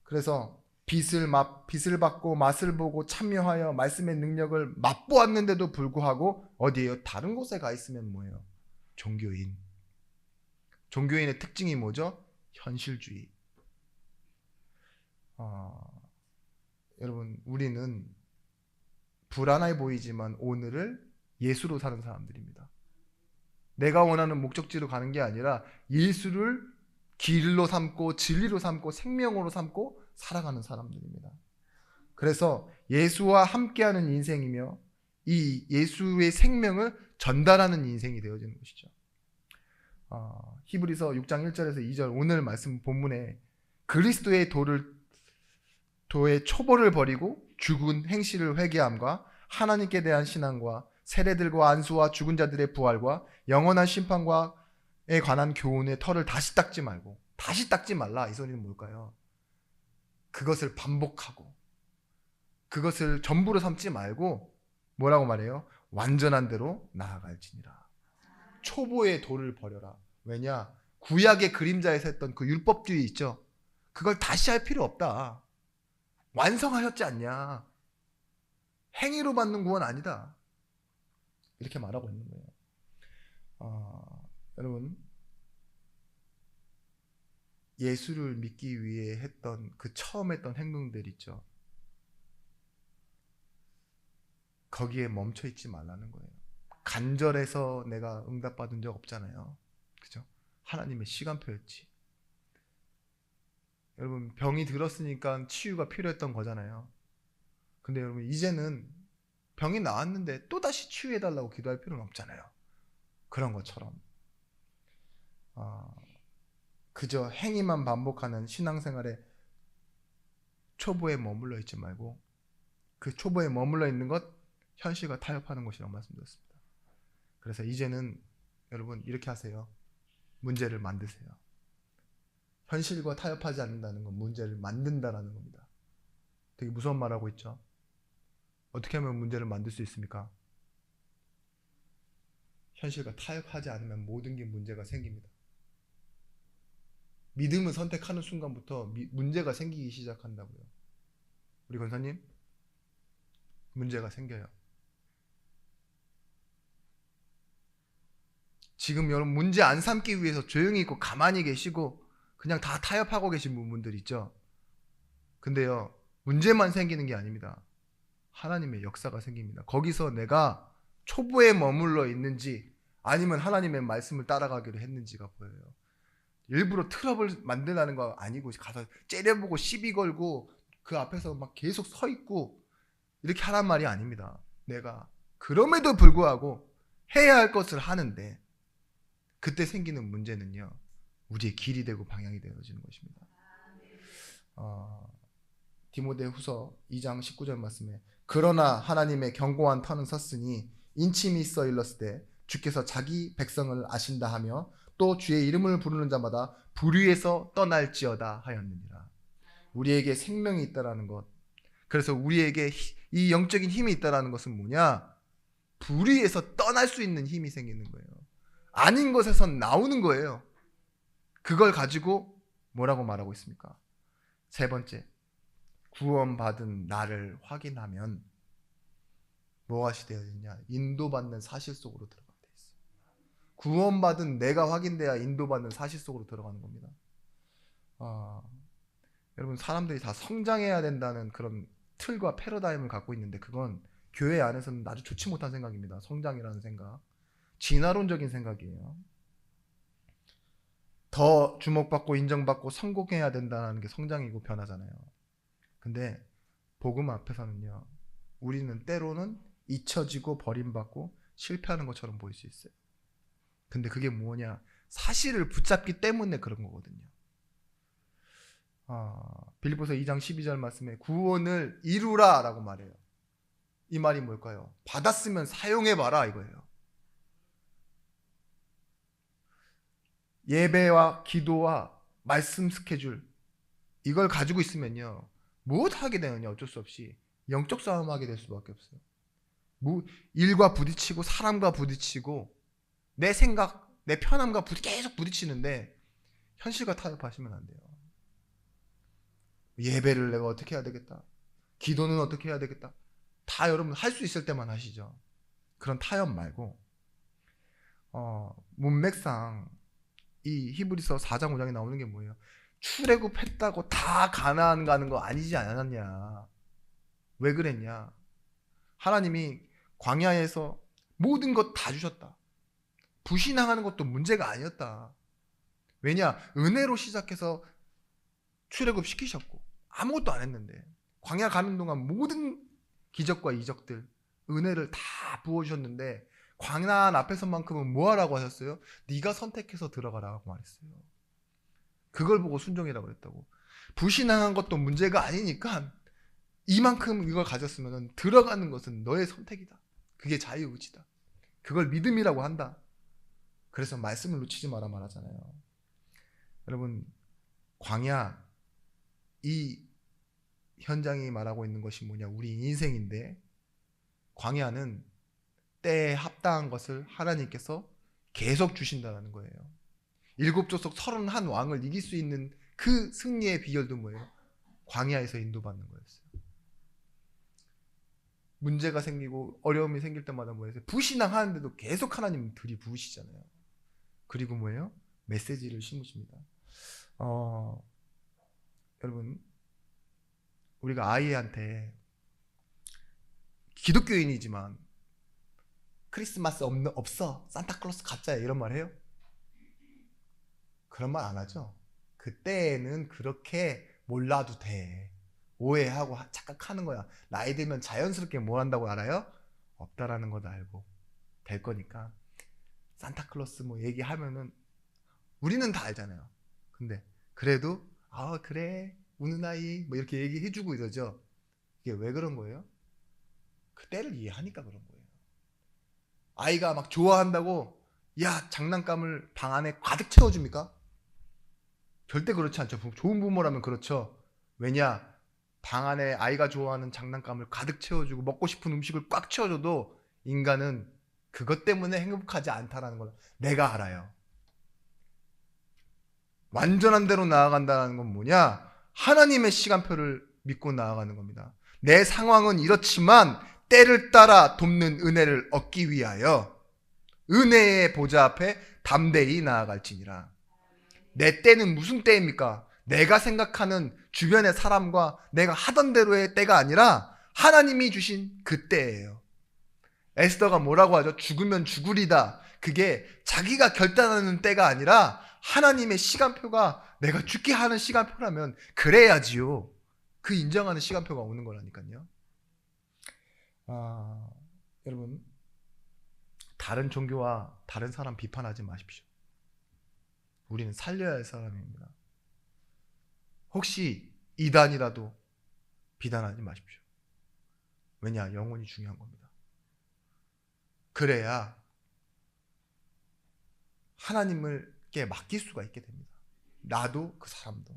그래서 빛을 받고 맛을 보고 참여하여 말씀의 능력을 맛보았는데도 불구하고 어디에요? 다른 곳에 가 있으면 뭐예요? 종교인. 종교인의 특징이 뭐죠? 현실주의. 여러분, 우리는 불안해 보이지만 오늘을 예수로 사는 사람들입니다. 내가 원하는 목적지로 가는 게 아니라 예수를 길로 삼고 진리로 삼고 생명으로 삼고 살아가는 사람들입니다. 그래서 예수와 함께하는 인생이며 이 예수의 생명을 전달하는 인생이 되어지는 것이죠. 히브리서 6장 1절에서 2절, 오늘 말씀 본문에 그리스도의 도의 초보를 버리고 죽은 행실을 회개함과 하나님께 대한 신앙과 세례들과 안수와 죽은 자들의 부활과 영원한 심판과에 관한 교훈의 털을 다시 닦지 말라. 이 소리는 뭘까요? 그것을 반복하고 그것을 전부로 삼지 말고 뭐라고 말해요? 완전한 대로 나아갈지니라. 초보의 도를 버려라. 왜냐? 구약의 그림자에서 했던 그 율법주의 있죠? 그걸 다시 할 필요 없다. 완성하였지 않냐? 행위로 받는 구원 아니다. 이렇게 말하고 있는 거예요. 여러분, 예수를 믿기 위해 했던 그 처음 했던 행동들 있죠? 거기에 멈춰 있지 말라는 거예요. 간절해서 내가 응답받은 적 없잖아요. 그죠? 하나님의 시간표였지. 여러분, 병이 들었으니까 치유가 필요했던 거잖아요. 근데 여러분, 이제는 병이 나았는데 또다시 치유해달라고 기도할 필요는 없잖아요. 그런 것처럼 그저 행위만 반복하는 신앙생활의 초보에 머물러 있지 말고 그 초보에 머물러 있는 것, 현실과 타협하는 것이라고 말씀드렸습니다. 그래서 이제는 여러분 이렇게 하세요. 문제를 만드세요. 현실과 타협하지 않는다는 건 문제를 만든다라는 겁니다. 되게 무서운 말하고 있죠. 어떻게 하면 문제를 만들 수 있습니까? 현실과 타협하지 않으면 모든 게 문제가 생깁니다. 믿음을 선택하는 순간부터 문제가 생기기 시작한다고요. 우리 권사님, 문제가 생겨요. 지금 여러분 문제 안 삼기 위해서 조용히 있고 가만히 계시고 그냥 다 타협하고 계신 부분들 있죠. 근데요, 문제만 생기는 게 아닙니다. 하나님의 역사가 생깁니다. 거기서 내가 초보에 머물러 있는지 아니면 하나님의 말씀을 따라가기로 했는지가 보여요. 일부러 트러블 만들라는 거 아니고 가서 째려보고 시비 걸고 그 앞에서 막 계속 서 있고 이렇게 하란 말이 아닙니다. 내가 그럼에도 불구하고 해야 할 것을 하는데 그때 생기는 문제는요, 우리의 길이 되고 방향이 되어지는 것입니다. 디모데후서 2장 19절 말씀에 그러나 하나님의 견고한 터는 섰으니 인침이 있어 일렀을 때 주께서 자기 백성을 아신다 하며 또 주의 이름을 부르는 자마다 불의에서 떠날지어다 하였느니라. 우리에게 생명이 있다라는 것, 그래서 우리에게 이 영적인 힘이 있다라는 것은 뭐냐? 불의에서 떠날 수 있는 힘이 생기는 거예요. 아닌 것에서 나오는 거예요. 그걸 가지고 뭐라고 말하고 있습니까? 세 번째, 구원받은 나를 확인하면 무엇이 되어 있냐? 인도받는 사실 속으로 들어가게 돼 있어요. 구원받은 내가 확인돼야 인도받는 사실 속으로 들어가는 겁니다. 여러분, 사람들이 다 성장해야 된다는 그런 틀과 패러다임을 갖고 있는데 그건 교회 안에서는 아주 좋지 못한 생각입니다. 성장이라는 생각, 진화론적인 생각이에요. 더 주목받고 인정받고 성공해야 된다는 게 성장이고 변화잖아요. 근데 복음 앞에서는요, 우리는 때로는 잊혀지고 버림받고 실패하는 것처럼 보일 수 있어요. 근데 그게 뭐냐? 사실을 붙잡기 때문에 그런 거거든요. 빌립보서 2장 12절 말씀에 구원을 이루라 라고 말해요. 이 말이 뭘까요? 받았으면 사용해봐라 이거예요. 예배와 기도와 말씀 스케줄, 이걸 가지고 있으면요, 무엇 하게 되느냐? 어쩔 수 없이 영적 싸움하게 될 수밖에 없어요. 일과 부딪히고 사람과 부딪히고 내 생각, 내 편함과 계속 부딪히는데 현실과 타협하시면 안 돼요. 예배를 내가 어떻게 해야 되겠다, 기도는 어떻게 해야 되겠다, 다 여러분 할 수 있을 때만 하시죠. 그런 타협 말고 문맥상 이 히브리서 4장 5장에 나오는 게 뭐예요? 출애굽했다고 다 가나안 가는 거 아니지 않았냐? 왜 그랬냐? 하나님이 광야에서 모든 것 다 주셨다. 불신앙하는 것도 문제가 아니었다. 왜냐? 은혜로 시작해서 출애굽 시키셨고 아무것도 안 했는데 광야 가는 동안 모든 기적과 이적들, 은혜를 다 부어주셨는데 광야안 앞에서만큼은 뭐 하라고 하셨어요? 네가 선택해서 들어가라고 말했어요. 그걸 보고 순종이라고 그랬다고. 불신앙한 것도 문제가 아니니까 이만큼 이걸 가졌으면 들어가는 것은 너의 선택이다. 그게 자유의지다. 그걸 믿음이라고 한다. 그래서 말씀을 놓치지 마라 말하잖아요. 여러분, 광야, 이 현장이 말하고 있는 것이 뭐냐? 우리 인생인데 광야는 때에 합당한 것을 하나님께서 계속 주신다는 거예요. 7족속 31왕을 이길 수 있는 그 승리의 비결도 뭐예요? 광야에서 인도받는 거였어요. 문제가 생기고 어려움이 생길 때마다 뭐예요? 불신앙하는데도 계속 하나님 들이부으시잖아요. 그리고 뭐예요? 메시지를 심으십니다. 여러분, 우리가 아이한테 기독교인이지만 크리스마스 없어, 산타클로스 가짜야 이런 말 해요? 그런 말 안 하죠. 그때는 그렇게 몰라도 돼. 오해하고 착각하는 거야. 나이 들면 자연스럽게 뭘 한다고 알아요? 없다라는 것도 알고 될 거니까 산타클로스 뭐 얘기하면은 우리는 다 알잖아요. 근데 그래도 그래 우는 아이 뭐 이렇게 얘기해주고 이러죠. 이게 왜 그런 거예요? 그 때를 이해하니까 그런 거예요. 아이가 막 좋아한다고 야 장난감을 방 안에 가득 채워줍니까? 절대 그렇지 않죠. 좋은 부모라면 그렇죠. 왜냐? 방 안에 아이가 좋아하는 장난감을 가득 채워주고 먹고 싶은 음식을 꽉 채워줘도 인간은 그것 때문에 행복하지 않다라는 걸 내가 알아요. 완전한 대로 나아간다는 건 뭐냐? 하나님의 시간표를 믿고 나아가는 겁니다. 내 상황은 이렇지만 때를 따라 돕는 은혜를 얻기 위하여 은혜의 보좌 앞에 담대히 나아갈지니라. 내 때는 무슨 때입니까? 내가 생각하는 주변의 사람과 내가 하던 대로의 때가 아니라 하나님이 주신 그 때예요. 에스더가 뭐라고 하죠? 죽으면 죽으리다. 그게 자기가 결단하는 때가 아니라 하나님의 시간표가 내가 죽게 하는 시간표라면 그래야지요. 그 인정하는 시간표가 오는 거라니까요. 여러분, 다른 종교와 다른 사람 비판하지 마십시오. 우리는 살려야 할 사람입니다. 혹시 이단이라도 비난하지 마십시오. 왜냐? 영혼이 중요한 겁니다. 그래야 하나님께 맡길 수가 있게 됩니다. 나도 그 사람도.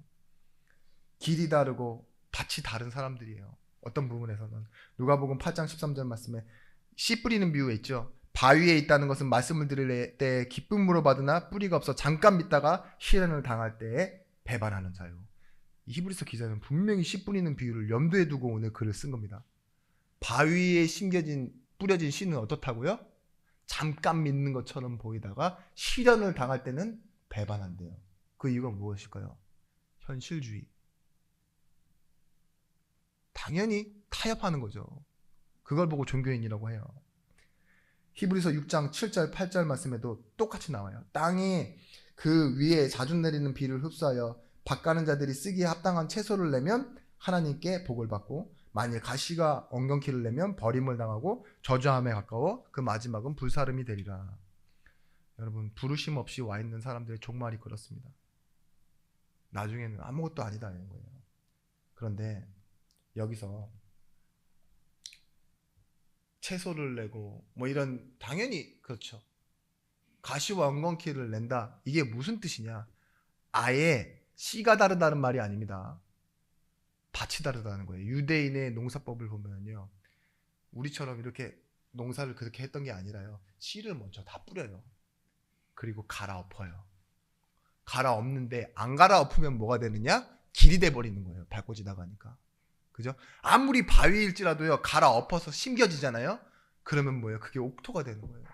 길이 다르고 밭이 다른 사람들이에요. 어떤 부분에서는 누가복음 8장 13절 말씀에 씨 뿌리는 비유에 있죠. 바위에 있다는 것은 말씀을 들을 때 기쁨으로 받으나 뿌리가 없어 잠깐 믿다가 시련을 당할 때에 배반하는 자요. 이 히브리서 기자는 분명히 씨 뿌리는 비유를 염두에 두고 오늘 글을 쓴 겁니다. 바위에 뿌려진 씨는 어떻다고요? 잠깐 믿는 것처럼 보이다가 시련을 당할 때는 배반한대요. 그 이유가 무엇일까요? 현실주의. 당연히 타협하는 거죠. 그걸 보고 종교인이라고 해요. 히브리서 6장 7절 8절 말씀에도 똑같이 나와요. 땅이 그 위에 자주 내리는 비를 흡수하여 밭가는 자들이 쓰기에 합당한 채소를 내면 하나님께 복을 받고, 만일 가시가 엉겅퀴를 내면 버림을 당하고 저주함에 가까워 그 마지막은 불사름이 되리라. 여러분, 부르심 없이 와 있는 사람들의 종말이 그렇습니다. 나중에는 아무것도 아니다 이런 거예요. 그런데 여기서 채소를 내고 뭐 이런, 당연히 그렇죠. 가시와 엉겅퀴를 낸다. 이게 무슨 뜻이냐? 아예 씨가 다르다는 말이 아닙니다. 밭이 다르다는 거예요. 유대인의 농사법을 보면요, 우리처럼 이렇게 농사를 그렇게 했던 게 아니라요, 씨를 먼저 다 뿌려요. 그리고 갈아엎어요. 갈아엎는데 안 갈아엎으면 뭐가 되느냐? 길이 돼버리는 거예요. 밟고 지나가니까. 그죠? 아무리 바위일지라도요, 갈아엎어서 심겨지잖아요. 그러면 뭐예요? 그게 옥토가 되는 거예요.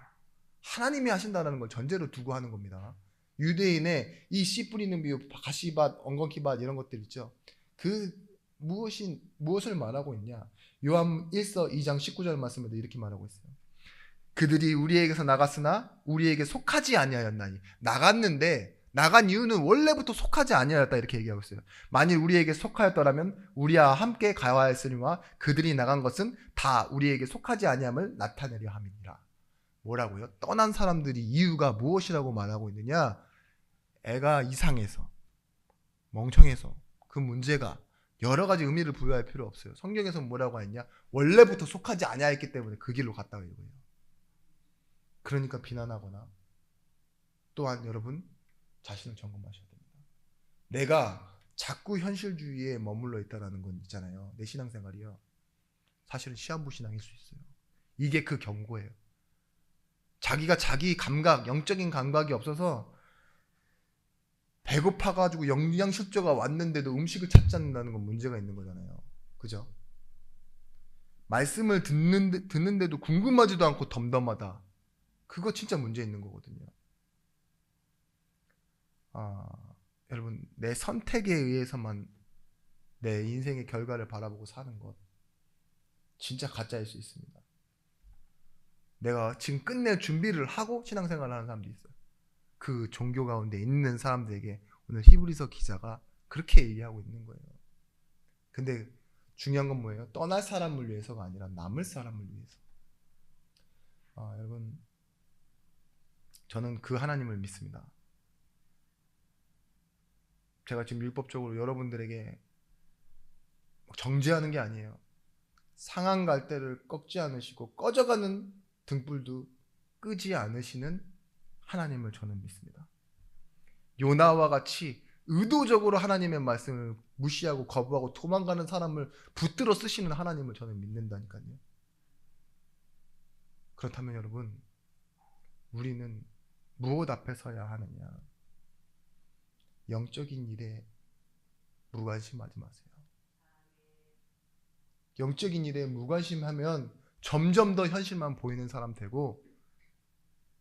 하나님이 하신다는 걸 전제로 두고 하는 겁니다. 유대인의 이 씨 뿌리는 비유, 가시밭, 엉겅퀴밭 이런 것들 있죠. 그 무엇을 말하고 있냐? 요한 1서 2장 19절 말씀에도 이렇게 말하고 있어요. 그들이 우리에게서 나갔으나 우리에게 속하지 아니하였나니. 나갔는데 나간 이유는 원래부터 속하지 아니하였다 이렇게 얘기하고 있어요. 만일 우리에게 속하였더라면 우리와 함께 가야하였으니와 그들이 나간 것은 다 우리에게 속하지 아니함을 나타내려 함이니라. 뭐라고요? 떠난 사람들이 이유가 무엇이라고 말하고 있느냐? 애가 이상해서, 멍청해서, 그 문제가 여러 가지 의미를 부여할 필요 없어요. 성경에서 뭐라고 했냐? 원래부터 속하지 아니하였기 때문에 그 길로 갔다고 이거예요. 그러니까 비난하거나, 또한 여러분 자신을 점검하셔야 됩니다. 내가 자꾸 현실주의에 머물러 있다는 건 있잖아요. 내 신앙생활이요, 사실은 시한부 신앙일 수 있어요. 이게 그 경고예요. 자기가 자기 감각, 영적인 감각이 없어서 배고파가지고 영양실조가 왔는데도 음식을 찾지 않는다는 건 문제가 있는 거잖아요. 그죠? 말씀을 듣는데도 궁금하지도 않고 덤덤하다. 그거 진짜 문제 있는 거거든요. 여러분, 내 선택에 의해서만 내 인생의 결과를 바라보고 사는 것, 진짜 가짜일 수 있습니다. 내가 지금 끝낼 준비를 하고 신앙생활을 하는 사람도 있어요. 그 종교 가운데 있는 사람들에게 오늘 히브리서 기자가 그렇게 얘기하고 있는 거예요. 근데 중요한 건 뭐예요? 떠날 사람을 위해서가 아니라 남을 사람을 위해서. 여러분, 저는 그 하나님을 믿습니다. 제가 지금 율법적으로 여러분들에게 정죄하는 게 아니에요. 상한 갈대를 꺾지 않으시고 꺼져가는 등불도 끄지 않으시는 하나님을 저는 믿습니다. 요나와 같이 의도적으로 하나님의 말씀을 무시하고 거부하고 도망가는 사람을 붙들어 쓰시는 하나님을 저는 믿는다니까요. 그렇다면 여러분, 우리는 무엇 앞에 서야 하느냐? 영적인 일에 무관심하지 마세요. 영적인 일에 무관심하면 점점 더 현실만 보이는 사람 되고,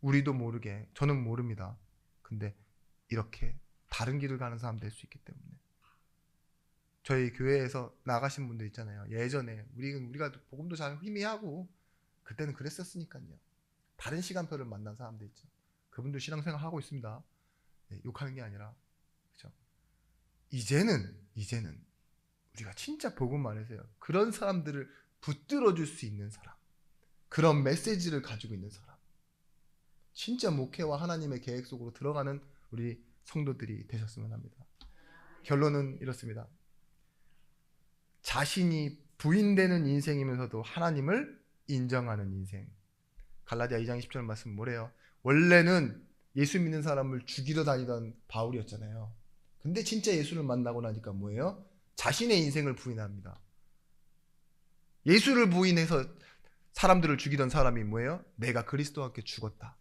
우리도 모르게, 저는 모릅니다. 근데 이렇게 다른 길을 가는 사람 될 수 있기 때문에. 저희 교회에서 나가신 분들 있잖아요. 예전에 우리가 복음도 잘 희미하고 그때는 그랬었으니까요. 다른 시간표를 만난 사람들 있죠. 그분도 신앙생활 하고 있습니다. 네, 욕하는 게 아니라, 그렇죠? 이제는 우리가 진짜 복음 말해서요. 그런 사람들을 붙들어 줄 수 있는 사람, 그런 메시지를 가지고 있는 사람, 진짜 목회와 하나님의 계획 속으로 들어가는 우리 성도들이 되셨으면 합니다. 결론은 이렇습니다. 자신이 부인되는 인생이면서도 하나님을 인정하는 인생. 갈라디아 2장 10절 말씀 뭐래요? 원래는 예수 믿는 사람을 죽이러 다니던 바울이었잖아요. 근데 진짜 예수를 만나고 나니까 뭐예요? 자신의 인생을 부인합니다. 예수를 부인해서 사람들을 죽이던 사람이 뭐예요? 내가 그리스도와 함께 죽었다.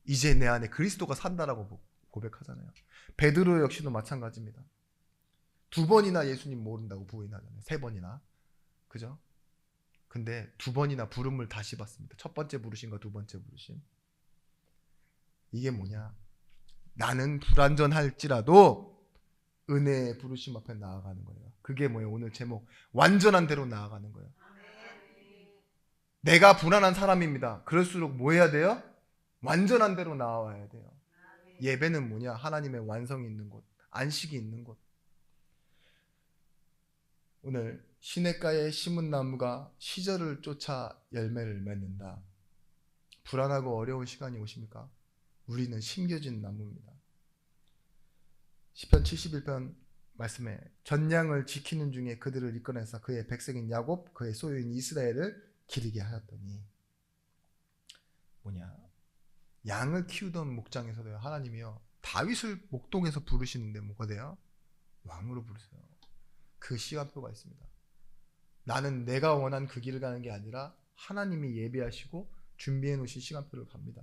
이제 내 안에 그리스도가 산다라고 고백하잖아요. 베드로 역시도 마찬가지입니다. 2번이나 예수님 모른다고 부인하잖아요. 3번이나. 그죠? 근데 2번이나 부름을 다시 받습니다. 첫 번째 부르심과 두 번째 부르심. 이게 뭐냐? 나는 불완전할지라도 은혜의 부르심 앞에 나아가는 거예요. 그게 뭐예요? 오늘 제목, 완전한 대로 나아가는 거예요. 내가 불안한 사람입니다. 그럴수록 뭐 해야 돼요? 완전한 대로 나아와야 돼요. 예배는 뭐냐? 하나님의 완성이 있는 곳, 안식이 있는 곳. 오늘 시냇가에 심은 나무가 시절을 쫓아 열매를 맺는다. 불안하고 어려운 시간이 오십니까? 우리는 심겨진 나무입니다. 시편 71편 말씀에 전량을 지키는 중에 그들을 이끌어내서 그의 백성인 야곱, 그의 소유인 이스라엘을 기르게 하였더니, 뭐냐? 양을 키우던 목장에서도요, 하나님이요 다윗을 목동에서 부르시는데 뭐가 돼요? 왕으로 부르세요. 그 시간표가 있습니다. 나는 내가 원한 그 길을 가는 게 아니라 하나님이 예비하시고 준비해 놓으신 시간표를 갑니다.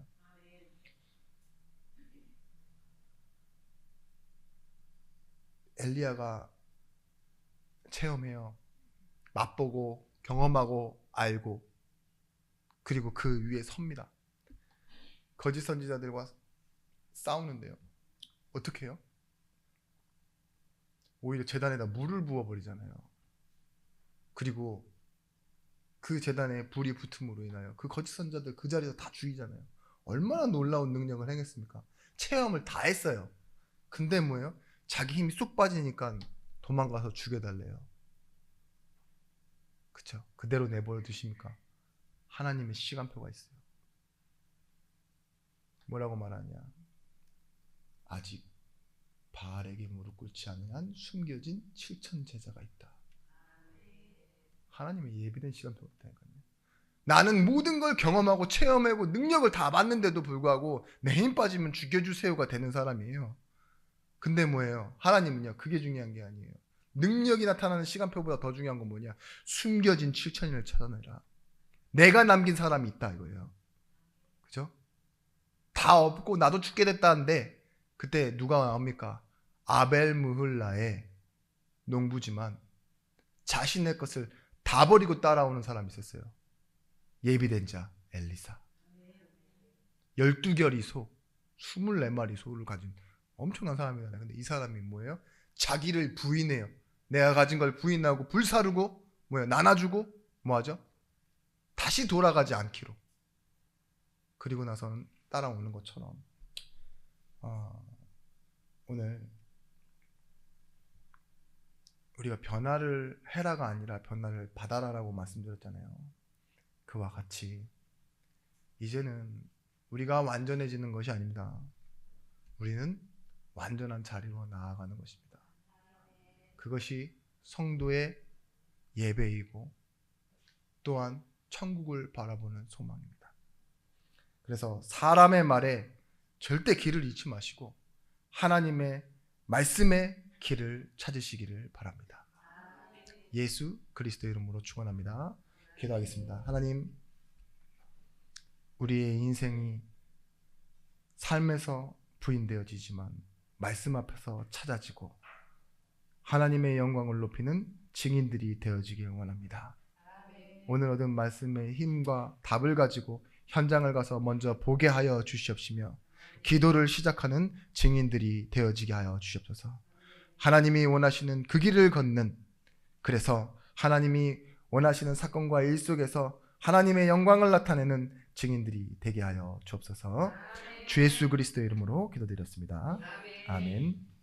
엘리야가 체험해요. 맛보고 경험하고 알고, 그리고 그 위에 섭니다. 거짓 선지자들과 싸우는데요. 어떻게 해요? 오히려 제단에다 물을 부어버리잖아요. 그리고 그 제단에 불이 붙음으로 인하여 그 거짓 선지자들 그 자리에서 다 죽이잖아요. 얼마나 놀라운 능력을 행했습니까? 체험을 다 했어요. 근데 뭐예요? 자기 힘이 쑥 빠지니까 도망가서 죽여달래요. 그쵸? 그대로 내버려 두십니까? 하나님의 시간표가 있어요. 뭐라고 말하냐? 아직 바알에게 무릎 꿇지 않은 한 숨겨진 7천 제자가 있다. 하나님의 예비된 시간표가 있다니까요. 나는 모든 걸 경험하고 체험하고 능력을 다 받는데도 불구하고 내 힘 빠지면 죽여주세요가 되는 사람이에요. 근데 뭐예요? 하나님은요, 그게 중요한 게 아니에요. 능력이 나타나는 시간표보다 더 중요한 건 뭐냐? 숨겨진 7천인을 찾아내라. 내가 남긴 사람이 있다 이거예요. 그죠? 다 없고 나도 죽게 됐다는데 그때 누가 나옵니까? 아벨무흘라의 농부지만 자신의 것을 다 버리고 따라오는 사람이 있었어요. 예비된 자 엘리사. 12결이 소, 24마리 소를 가진 엄청난 사람이잖아요. 근데 이 사람이 뭐예요? 자기를 부인해요. 내가 가진 걸 부인하고 불사르고 뭐예요? 나눠주고 뭐하죠? 다시 돌아가지 않기로. 그리고 나서는 따라오는 것처럼 오늘 우리가 변화를 해라가 아니라 변화를 받아라라고 말씀드렸잖아요. 그와 같이 이제는 우리가 완전해지는 것이 아닙니다. 우리는 완전한 자리로 나아가는 것입니다. 그것이 성도의 예배이고 또한 천국을 바라보는 소망입니다. 그래서 사람의 말에 절대 길을 잃지 마시고 하나님의 말씀의 길을 찾으시기를 바랍니다. 예수 그리스도 이름으로 축원합니다. 기도하겠습니다. 하나님, 우리의 인생이 삶에서 부인되어지지만 말씀 앞에서 찾아지고 하나님의 영광을 높이는 증인들이 되어지길 원합니다. 오늘 얻은 말씀의 힘과 답을 가지고 현장을 가서 먼저 보게 하여 주시옵시며 기도를 시작하는 증인들이 되어지게 하여 주시옵소서. 하나님이 원하시는 그 길을 걷는, 그래서 하나님이 원하시는 사건과 일 속에서 하나님의 영광을 나타내는 증인들이 되게 하여 주옵소서. 주 예수 그리스도의 이름으로 기도드렸습니다. 아멘.